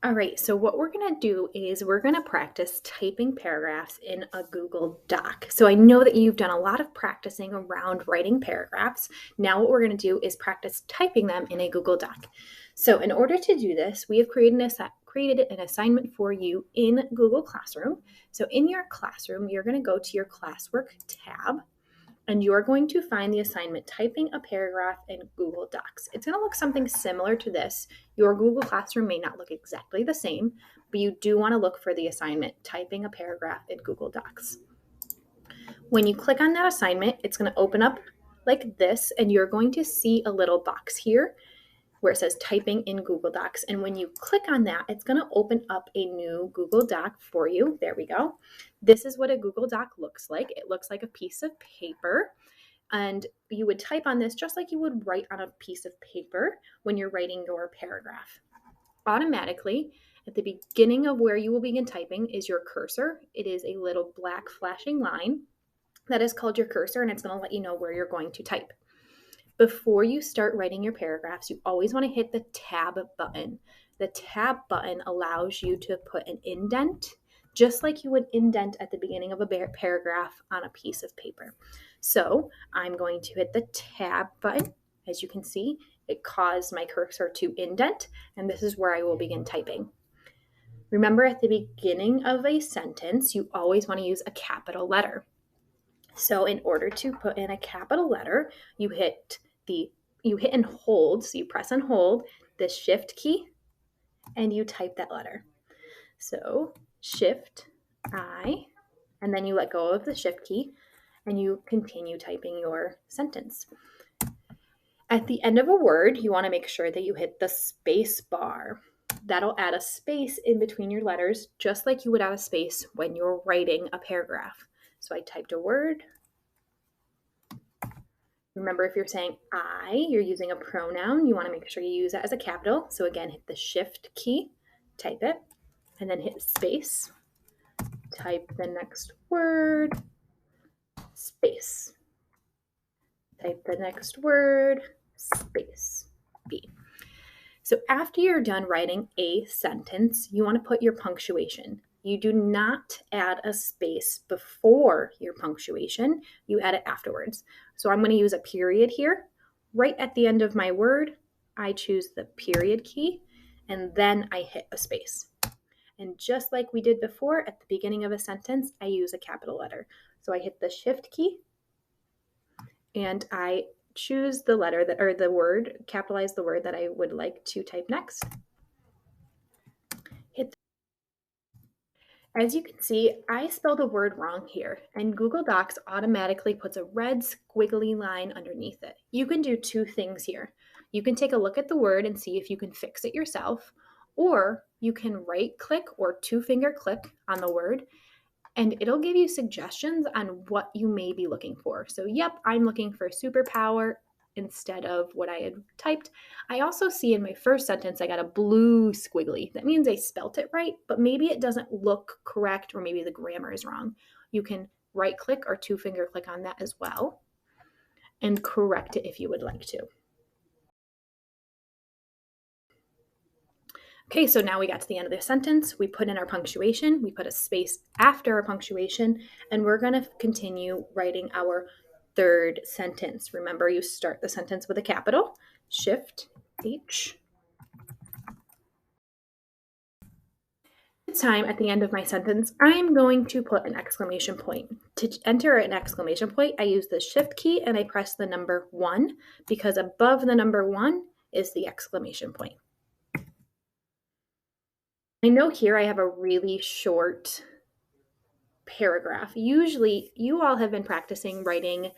All right, so what we're going to do is we're going to practice typing paragraphs in a Google Doc. So I know that you've done a lot of practicing around writing paragraphs. Now what we're going to do is practice typing them in a Google Doc. So in order to do this, we have created an assignment for you in Google Classroom. So in your classroom, you're going to go to your classwork tab, and you're going to find the assignment typing a paragraph in Google Docs. It's going to look something similar to this. Your Google Classroom may not look exactly the same, but you do want to look for the assignment typing a paragraph in Google Docs. When you click on that assignment, it's going to open up like this, and you're going to see a little box here where it says typing in Google Docs. And when you click on that, it's going to open up a new Google Doc for you. There we go. This is what a Google Doc looks like. It looks like a piece of paper. And you would type on this just like you would write on a piece of paper when you're writing your paragraph. Automatically, at the beginning of where you will begin typing is your cursor. It is a little black flashing line that is called your cursor, and it's going to let you know where you're going to type. Before you start writing your paragraphs, you always want to hit the tab button. The tab button allows you to put an indent, just like you would indent at the beginning of a paragraph on a piece of paper. So I'm going to hit the tab button. As you can see, it caused my cursor to indent, and this is where I will begin typing. Remember, at the beginning of a sentence, you always want to use a capital letter. So in order to put in a capital letter, you hit and hold, so you press and hold the shift key and you type that letter. So shift I, and then you let go of the shift key and you continue typing your sentence. At the end of a word, you want to make sure that you hit the space bar. That'll add a space in between your letters, just like you would add a space when you're writing a paragraph. So I typed a word. Remember, if you're saying I, you're using a pronoun, you want to make sure you use that as a capital. So again, hit the shift key, type it, and then hit space. Type the next word, space. Type the next word, space, B. So after you're done writing a sentence, you want to put your punctuation. You do not add a space before your punctuation. You add it afterwards. So I'm going to use a period here. Right at the end of my word, I choose the period key, and then I hit a space. And just like we did before, at the beginning of a sentence, I use a capital letter. So I hit the shift key, and I choose the letter that, or the word, capitalize the word that I would like to type next. As you can see, I spelled a word wrong here, and Google Docs automatically puts a red squiggly line underneath it. You can do two things here. You can take a look at the word and see if you can fix it yourself, or you can right-click or two-finger click on the word, and it'll give you suggestions on what you may be looking for. So yep, I'm looking for superpower instead of what I had typed. I also see in my first sentence, I got a blue squiggly. That means I spelt it right, but maybe it doesn't look correct, or maybe the grammar is wrong. You can right click or two finger click on that as well and correct it if you would like to. Okay, so now we got to the end of the sentence. We put in our punctuation, we put a space after our punctuation, and we're going to continue writing our third sentence. Remember, you start the sentence with a capital, shift H. This time, at the end of my sentence, I'm going to put an exclamation point. To enter an exclamation point, I use the shift key and I press the number 1, because above the number 1 is the exclamation point. I know here I have a really short paragraph. Usually, you all have been practicing writing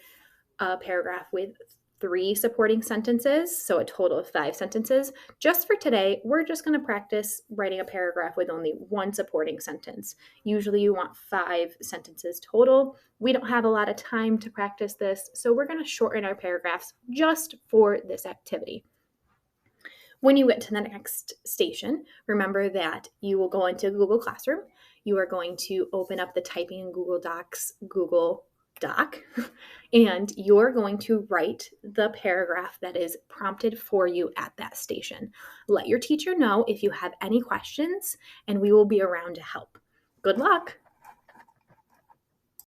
a paragraph with 3 supporting sentences, so a total of 5 sentences. Just for today, we're just going to practice writing a paragraph with only 1 supporting sentence. Usually you want 5 sentences total. We don't have a lot of time to practice this, so we're going to shorten our paragraphs just for this activity. When you get to the next station, remember that you will go into Google Classroom. You are going to open up the Typing in Google Docs Google doc, and you're going to write the paragraph that is prompted for you at that station. Let your teacher know if you have any questions, and we will be around to help. Good luck.